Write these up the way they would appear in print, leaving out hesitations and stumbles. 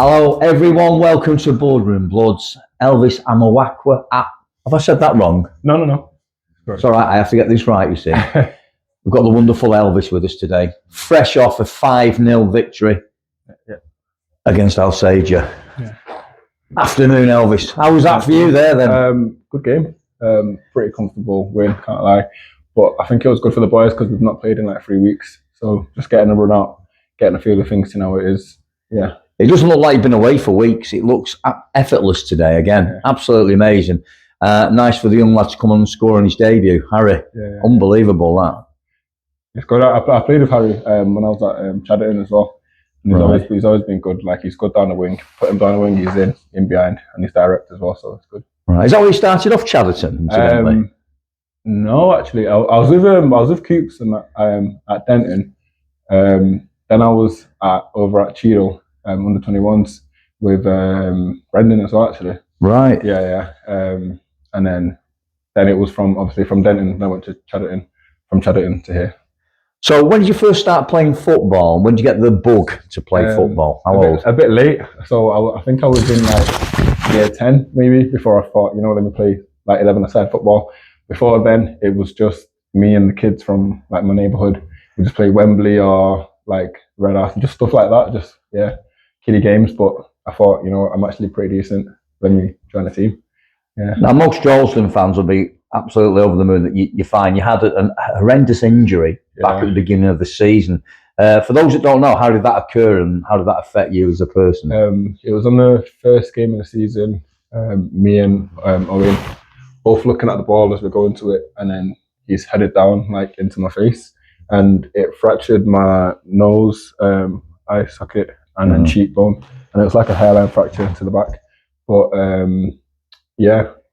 Hello everyone, welcome to Boardroom Bloods. Elvis Amoakwa. Have I said that wrong? No. It's all right, I have to get this right, you see. We've got the wonderful Elvis with us today. Fresh off a 5-0 victory against Alsager. Yeah. Afternoon, Elvis. How was that for you there then? Good game. Pretty comfortable win, can't lie. But I think it was good for the boys because we've not played in like 3 weeks. So just getting a run out, getting a feel of things to know it is. Yeah. It doesn't look like you've been away for weeks. It looks effortless today again. Yeah. Absolutely amazing. Nice for the young lad to come on and score on his debut. Harry, unbelievable that. It's good. I played with Harry when I was at Chadderton as well. And he's always been good. Like he's good down the wing. Put him down the wing, he's in behind, and he's direct as well. So it's good. Right. Is that where you started off, Chadderton? No, actually, I was with Coops and at Denton. Then I was over at Cheadle. Under 21s with Brendan as well, actually. Right. Yeah. And then it was from Denton. And I went to Chadderton, from Chadderton to here. So when did you first start playing football? When did you get the bug to play football? How old? A bit late. So I think I was in like year 10 maybe before I thought, let me play like 11-a-side football. Before then, it was just me and the kids from like my neighbourhood. We just play Wembley or like Red House and just stuff like that. Kiddie games, but I thought, I'm actually pretty decent. Let me join the team. Yeah. Now, most Droylsden fans will be absolutely over the moon that you're fine. You had a horrendous injury back at the beginning of the season. For those that don't know, how did that occur and how did that affect you as a person? It was on the first game of the season. Me and Owen both looking at the ball as we go into it, and then he's headed down like into my face, and it fractured my nose, eye socket, and then cheekbone, and it was like a hairline fracture to the back. But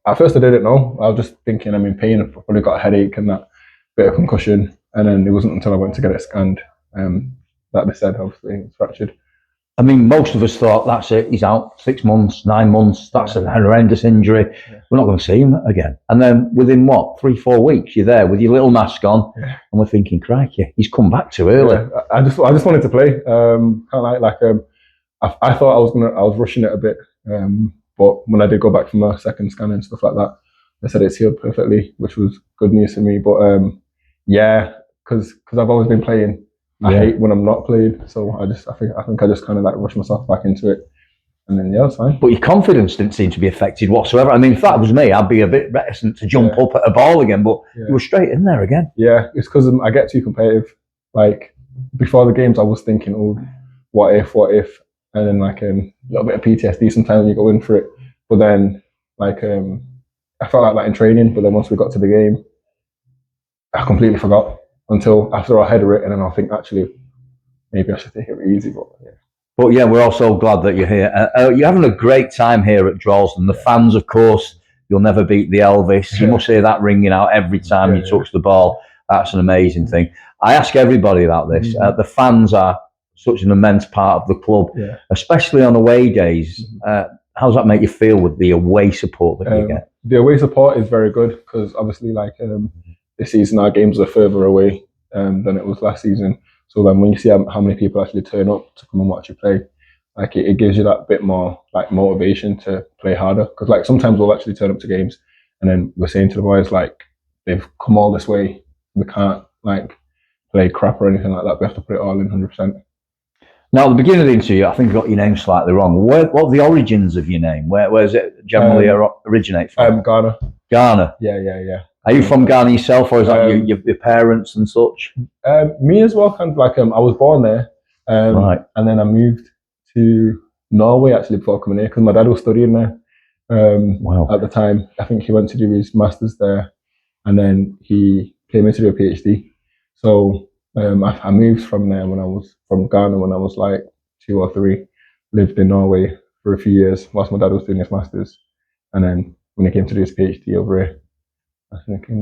at first I didn't know. I was just thinking I'm in pain. I've probably got a headache and that bit of concussion. And then it wasn't until I went to get it scanned that they said obviously it's fractured. I mean, most of us thought that's it. He's out 6 months, 9 months. That's a horrendous injury. Yeah. We're not going to see him again. And then within 3-4 weeks, you're there with your little mask on, and we're thinking, crikey, he's come back too early. Yeah. I just wanted to play. I thought I was rushing it a bit, but when I did go back for my second scan and stuff like that, they said it's healed perfectly, which was good news for me. But because I've always been playing. I hate when I'm not playing, so I think I just kind of like rushed myself back into it, and then it's fine. But your confidence didn't seem to be affected whatsoever. I mean, if that was me, I'd be a bit reticent to jump up at a ball again, but you were straight in there again. Yeah, it's because I get too competitive. Like before the games, I was thinking, oh, what if, and then like a little bit of PTSD sometimes when you go in for it. But then I felt like that in training, but then once we got to the game, I completely forgot. Until after I header it, and then I'll think, actually, maybe I should take it easy. But we're all so glad that you're here. You're having a great time here at Droylsden. The fans, of course, you'll never beat the Elvis. You must hear that ringing out every time you touch the ball. That's an amazing thing. I ask everybody about this. The fans are such an immense part of the club, especially on away days. How does that make you feel with the away support that you get? The away support is very good because obviously, this season our games are further away than it was last season. So then when you see how many people actually turn up to come and watch you play, it gives you that bit more motivation to play harder. Because sometimes we'll actually turn up to games and then we're saying to the boys they've come all this way, we can't play crap or anything like that. We have to put it all in 100%. Now, at the beginning of the interview, I think I got your name slightly wrong. What are the origins of your name? Where does it generally originate from? Ghana. Ghana? Yeah. Are you from Ghana yourself, or is that your parents and such? Me as well. Kind of I was born there, right, and then I moved to Norway actually before coming here because my dad was studying there. At the time, I think he went to do his masters there, and then he came here to do a PhD. So I moved from there from Ghana when I was 2 or 3. Lived in Norway for a few years whilst my dad was doing his masters, and then when he came to do his PhD over here.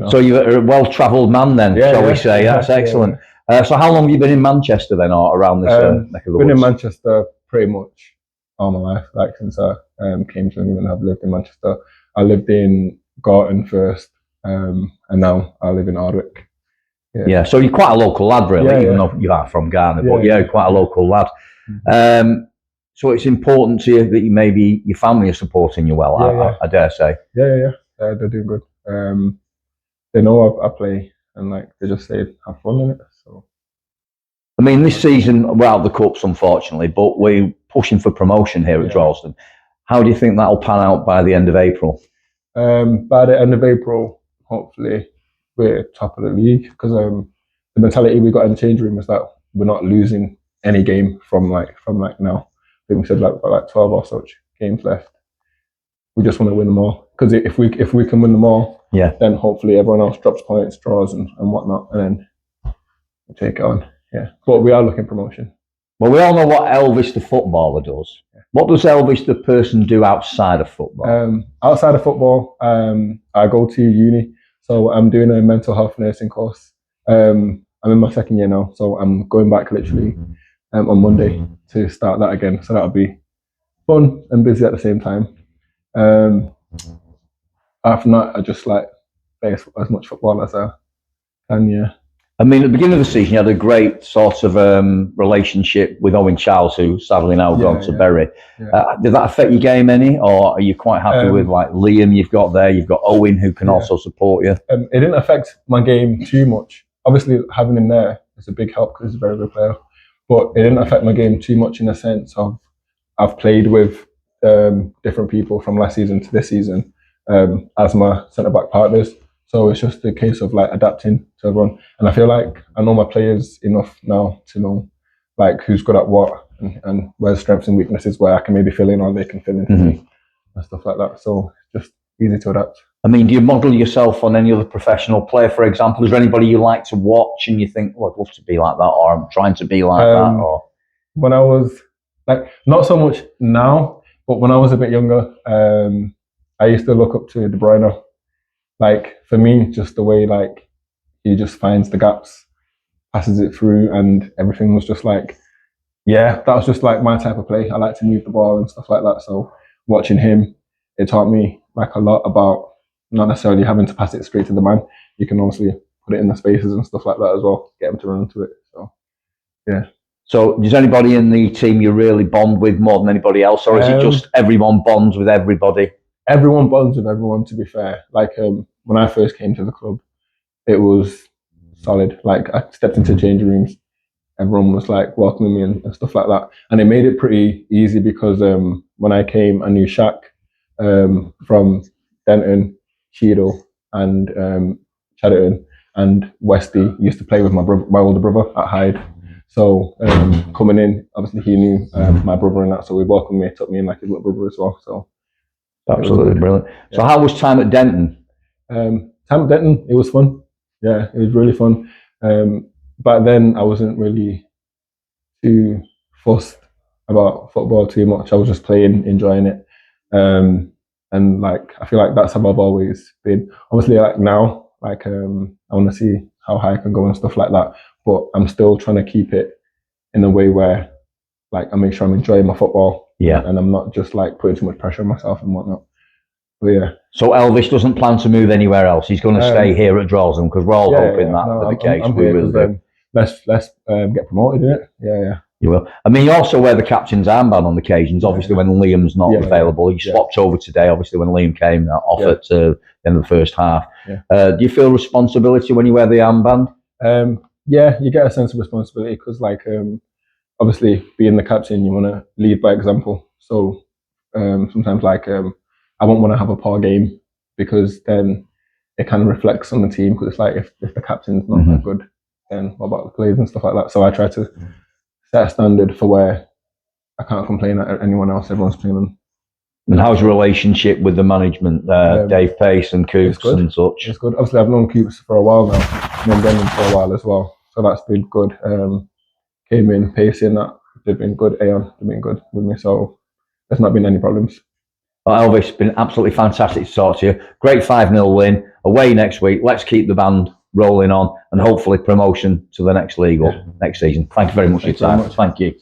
So you're a well-travelled man then, shall we say? That's excellent. So how long have you been in Manchester then, or around this neck of the woods? Been in Manchester pretty much all my life, since I came to England. I've lived in Manchester. I lived in Gorton first, and now I live in Ardwick. Yeah, so you're quite a local lad, really, even though you are from Ghana, but quite a local lad. So it's important to you that you maybe your family are supporting you well. I dare say. Yeah. They're doing good. They know I play, and like they just say have fun in it. So. I mean, this season we're out of the cups, unfortunately, but we're pushing for promotion here at Droylsden. How do you think that'll pan out by the end of April? By the end of April, hopefully, we're top of the league, because the mentality we got in the change room is that we're not losing any game from now. I think we said like 12 or such games left. We just want to win them all, because if we can win them all, then hopefully everyone else drops points, draws, and whatnot, and then we take it on. Yeah, but we are looking promotion. Well, we all know what Elvis the footballer does. What does Elvis the person do outside of football? Outside of football, I go to uni, so I'm doing a mental health nursing course. I'm in my second year now, so I'm going back literally on Monday to start that again. So that'll be fun and busy at the same time. After that, I just like play as much football as I can. Yeah. I mean, at the beginning of the season, you had a great sort of relationship with Owen Charles, who's sadly now gone to Bury. Did that affect your game any, or are you quite happy with like Liam you've got there? You've got Owen who can also support you. It didn't affect my game too much. Obviously, having him there is a big help because he's a very good player. But it didn't affect my game too much in the sense of I've played with different people from last season to this season as my centre-back partners. So it's just a case of like adapting to everyone. And I feel like I know my players enough now to know like who's good at what and where's strengths and weaknesses where I can maybe fill in or they can fill in for me and stuff like that. So just easy to adapt. I mean, do you model yourself on any other professional player, for example? Is there anybody you like to watch and you think, well, I'd love to be like that, or I'm trying to be like that? Or when I was like, not so much now, but when I was a bit younger, I used to look up to De Bruyne. Like for me, just the way like he just finds the gaps, passes it through, and everything was just like, that was just like my type of play. I like to move the ball and stuff like that. So watching him, it taught me like a lot about not necessarily having to pass it straight to the man. You can obviously put it in the spaces and stuff like that as well, get him to run into it. So yeah. So is anybody in the team you really bond with more than anybody else, or is it just everyone bonds with everybody? Everyone bonds with everyone, to be fair. Like when I first came to the club, it was solid. Like I stepped into changing rooms, everyone was like welcoming me and stuff like that. And it made it pretty easy because when I came, I knew Shaq from Denton, Cheadle, and Chadderton, and Westy used to play with my older brother at Hyde. So coming in, obviously he knew my brother and that, so he welcomed me, took me in like his little brother as well. So absolutely brilliant. So how was time at Denton? Time at Denton, it was fun. Yeah, it was really fun. Back then, I wasn't really too fussed about football too much. I was just playing, enjoying it. And like, I feel like that's how I've always been. Obviously, like now, like I want to see how high I can go and stuff like that. But I'm still trying to keep it in a way where, like, I make sure I'm enjoying my football. And I'm not just like putting too much pressure on myself and whatnot. But yeah. So Elvis doesn't plan to move anywhere else. He's going to stay here at Droylsden because we're all hoping that'll be the case. I'm we will do. Let's get promoted in it. Yeah. You will. I mean, you also wear the captain's armband on occasions. Obviously, when Liam's not available, you swapped over today. Obviously, when Liam came off at the end of the first half. Do you feel responsibility when you wear the armband? Yeah, you get a sense of responsibility because, like, obviously, being the captain, you want to lead by example. So sometimes, like, I won't want to have a poor game because then it kind of reflects on the team. Because it's like if the captain's not that good, then what about the players and stuff like that? So I try to set a standard for where I can't complain at anyone else. Everyone's playing on. And how's your relationship with the management, Dave Pace and Coops and such? It's good. Obviously, I've known Coops for a while now. I've known Brendan for a while as well. So that's been good. Came in, Pacey and that. They've been good. Aeon, they've been good with me. So there's not been any problems. Well, Elvis, it's been absolutely fantastic to talk to you. Great 5-0 win. Away next week. Let's keep the band rolling on and hopefully promotion to the next league or next season. Thank you very much for your time. Thank you.